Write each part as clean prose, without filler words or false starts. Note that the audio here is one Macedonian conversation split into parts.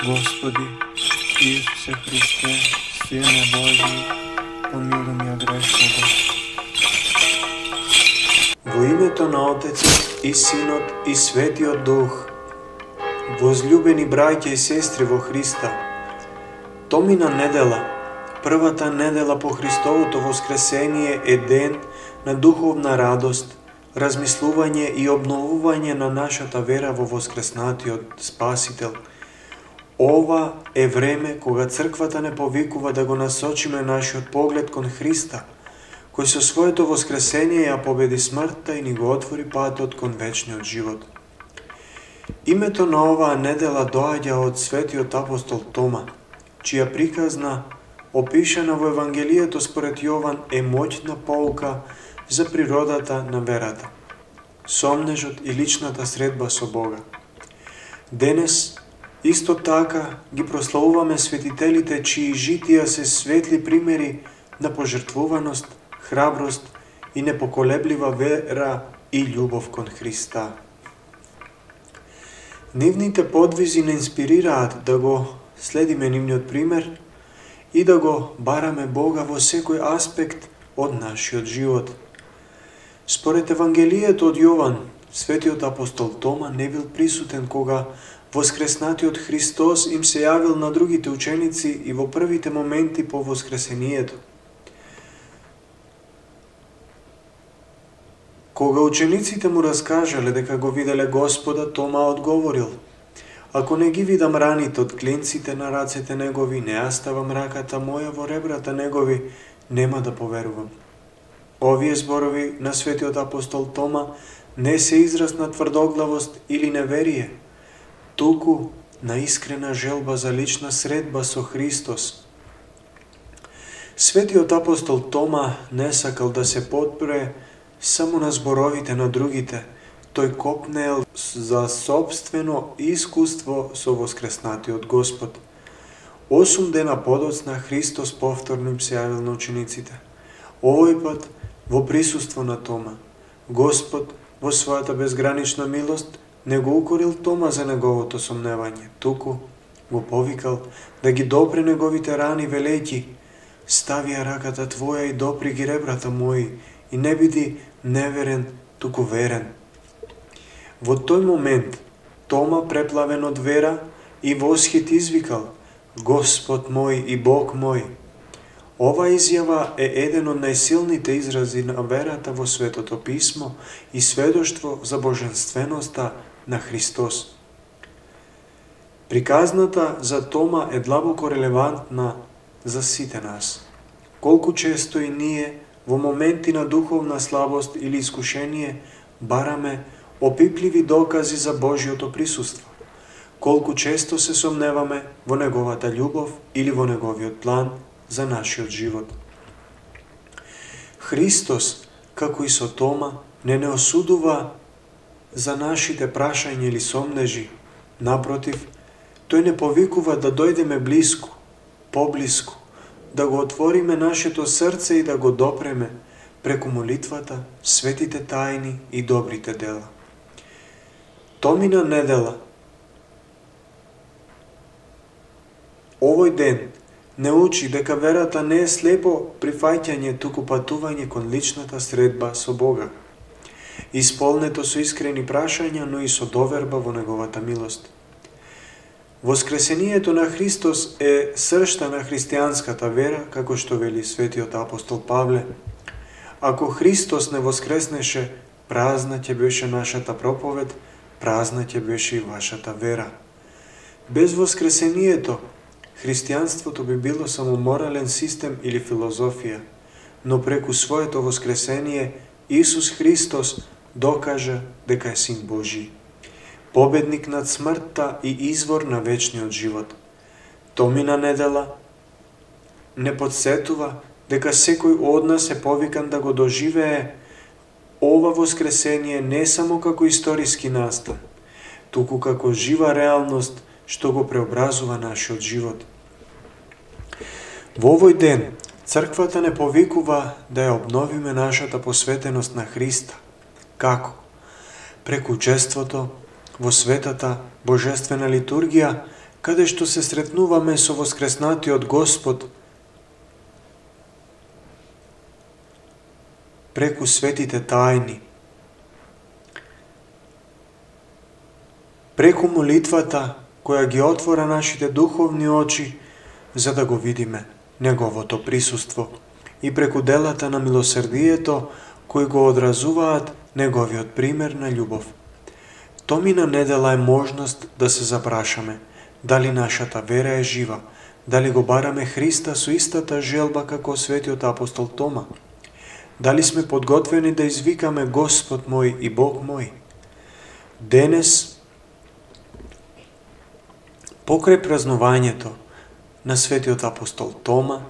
Господи, Исусе Христе, Сине Божий, помилуй меня грешного. Во името на Отецот и Синот и Светиот Дух, возлюбени браќа и сестри во Христа, томина недела, првата недела по Христовото воскресение е ден на духовна радост, размислување и обновување на нашата вера во воскреснатиот Спасител. Ова е време кога црквата не повикува да го насочиме нашиот поглед кон Христа, кој со своето воскресение ја победи смртта и ни го отвори патот кон вечниот живот. Името на оваа недела доаѓа од светиот апостол Тома, чија приказна, опишана во Евангелието според Јован, е моќна поука за природата на верата, сомнежот и личната средба со Бога. Денес, исто така, ги прославуваме светителите чии житија се светли примери на пожртвуваност, храброст и непоколеблива вера и љубов кон Христа. Нивните подвизи не инспирираат да го следиме нивниот пример и да го бараме Бога во секој аспект од нашиот живот. Според Евангелието од Јован, светиот апостол Тома не бил присутен кога воскреснатиот Христос им се јавил на другите ученици и во првите моменти по воскресението. Кога учениците му раскажале дека го виделе Господа, Тома одговорил: ако не ги видам раните од клинците на рацете негови, не ја ставам раката моја во ребрата негови, нема да поверувам. Овие зборови на светиот апостол Тома не се израз на тврдоглавост или неверие, туку на искрена желба за лична средба со Христос. Светиот апостол Тома не сакал да се подпре само на зборовите на другите, тој копнеел за собствено искуство со воскреснатиот Господ. 8 дена подоцна Христос повторно им се јавил на учениците. Овој пат во присуство на Тома. Господ во својата безгранична милост не го укорил Тома за неговото сомневање, туку го повикал да ги допре неговите рани велејќи: стави ја раката твоја и допри ги ребрата мои, и не биди неверен, туку верен. Во тој момент Тома, преплавен од вера и восхит, извикал: Господ мој и Бог мој. Ова изјава е еден од најсилните изрази на верата во Светото Писмо и сведоштво за божественоста на Христос. Приказната за Тома е длабоко релевантна за сите нас. Колку често и ние во моменти на духовна слабост или искушение бараме опипливи докази за Божиото присуство. Колку често се сомневаме во неговата љубов или во неговиот план за нашиот живот. Христос, како и со Тома, не осудува за нашите прашања или сомнежи. Напротив, тој не повикува да дојдеме блиску, поблиску, да го отвориме нашето срце и да го допреме преку молитвата, светите тајни и добрите дела. Томина недела, овој ден, не учи дека верата не е слепо прифаќање, туку патување кон личната средба со Бога, исполнето со искрени прашања, но и со доверба во неговата милост. Воскресението на Христос е сршта на христијанската вера, како што вели светиот апостол Павле. Ако Христос не воскреснеше, празна ќе беше нашата проповед, празна ќе беше и вашата вера. Без воскресението, христијанството би било само морален систем или филозофија, но преку своето воскресение Исус Христос докажа дека е Син Божи, победник над смртта и извор на вечниот живот. Томина недела не подсетува дека секој од нас е повикан да го доживее ова воскресение не само како историски настан, туку како жива реалност што го преобразува нашиот живот. Во овој ден, црквата не повикува да ја обновиме нашата посветеност на Христа. Како? Преку учеството во светата божествена литургија, каде што се сретнуваме со воскреснатиот Господ преку светите тајни, преку молитвата која ги отвора нашите духовни очи за да го видиме Неговото присуство и преку делата на милосрдието кои го одразуваат Неговиот пример на љубов. Томина недела е можност да се запрашаме дали нашата вера е жива, дали го бараме Христа со истата желба како светиот апостол Тома, дали сме подготвени да извикаме Господ мој и Бог мој. Денес, покрај празнувањето на светиот апостол Тома,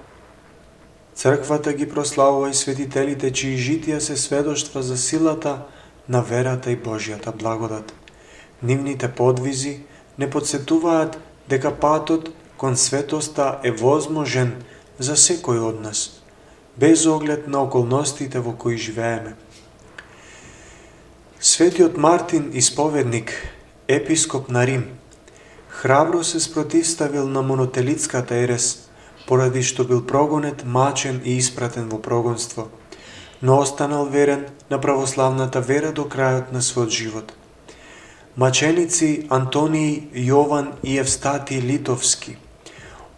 црквата ги прославува и светителите чии житија се сведоштва за силата на верата и Божјата благодат. Нивните подвизи не подсетуваат дека патот кон светоста е возможен за секој од нас, без оглед на околностите во кои живееме. Светиот Мартин исповедник, епископ на Рим, храбро се спротивставил на монотелитската ерес, поради што бил прогонет, мачен и испратен во прогонство, но останал верен на православната вера до крајот на својот живот. Маченици Антонии, Јован и Евстатий Литовски.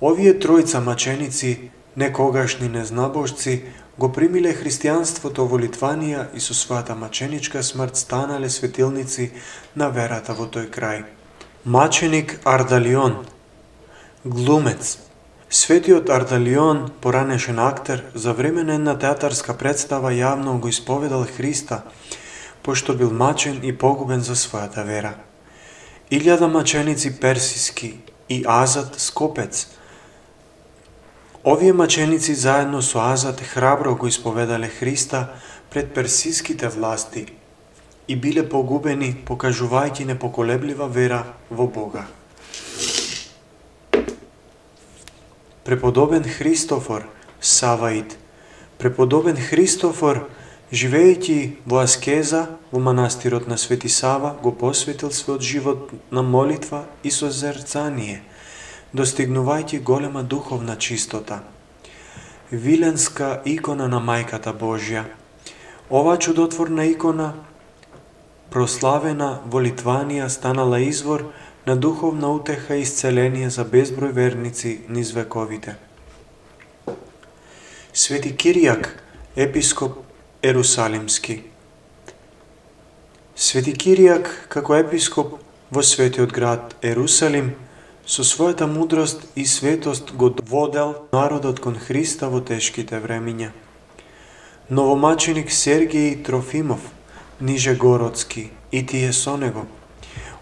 Овие тројца маченици, некогашни незнабожци, го примиле христијанството во Литванија и со својата маченичка смрт станале светилници на верата во тој крај. Маченик Ардалион, глумец. Светиот Ардалион, поранешен актер, за време на една театарска представа јавно го исповедал Христа, пошто бил мачен и погубен за својата вера. 1000 маченици персиски и Азат Скопец. Овие маченици заедно со Азат храбро го исповедале Христа пред персиските власти и биле погубени, покажувајќи непоколеблива вера во Бога. Преподобен Христофор Саваид. Преподобен Христофор, живејќи во аскеза во манастирот на Свети Сава, го посветил својот живот на молитва и созерцание, достигнувајќи голема духовна чистота. Виленска икона на Мајката Божја. Оваа чудотворна икона, прославена во Литванија, станала извор на духовна утеха и исцеление за безброј верници низ вековите. Свети Киријак, епископ Ерусалимски. Свети Киријак, како епископ во светиот град Ерусалим, со својата мудрост и светост го водел народот кон Христа во тешките времиња. Новомаченик Сергиј Трофимов, Нижегородски, и тие со него.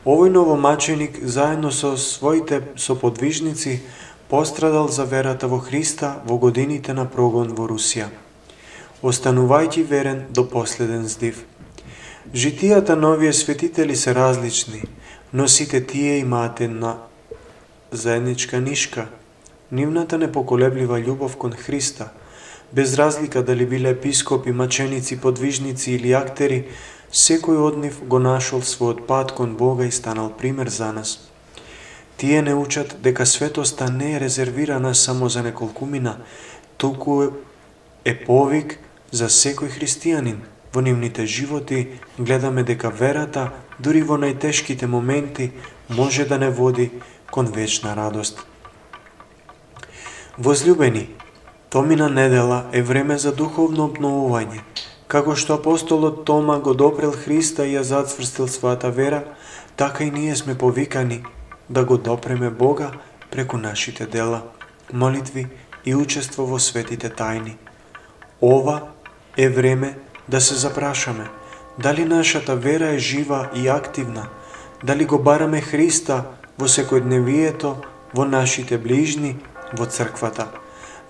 Овој новомаченик, заедно со своите соподвижници, пострадал за верата во Христа во годините на прогон во Русија, останувајќи верен до последен здив. Житијата на овие светители се различни, но сите тие имаат една заедничка нишка, нивната непоколеблива љубов кон Христа, без разлика дали биле епископи, маченици, подвижници или актери, секој од нив го нашол својот пат кон Бога и станал пример за нас. Тие не учат дека светоста не е резервирана само за неколкумина, туку е повик за секој христијанин. Во нивните животи гледаме дека верата, дури во најтешките моменти, може да не води кон вечна радост. Возлюбени, томина недела е време за духовно обновување. Како што апостолот Тома го допрел Христа и ја зацврстил својата вера, така и ние сме повикани да го допреме Бога преку нашите дела, молитви и учество во светите тајни. Ова е време да се запрашаме дали нашата вера е жива и активна, дали го бараме Христа во секојдневието, во нашите ближни, во црквата.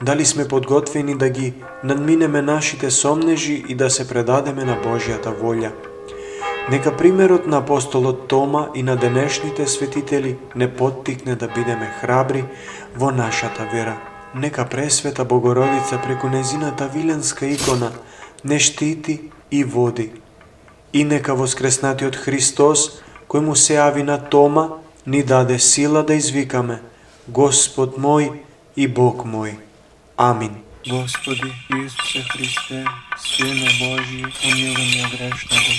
Дали сме подготвени да ги надминеме нашите сомнежи и да се предадеме на Божјата волја. Нека примерот на апостолот Тома и на денешните светители не поттикне да бидеме храбри во нашата вера. Нека Пресвета Богородица преку незината виленска икона не штити и води. И нека воскреснатиот Христос, кој му се јави на Тома ni dade sila da izvikame Gospod moj i Bog moj. Amin. Gospodи Isuse Hriste, Sine Božji, pomiluj me grešnoga.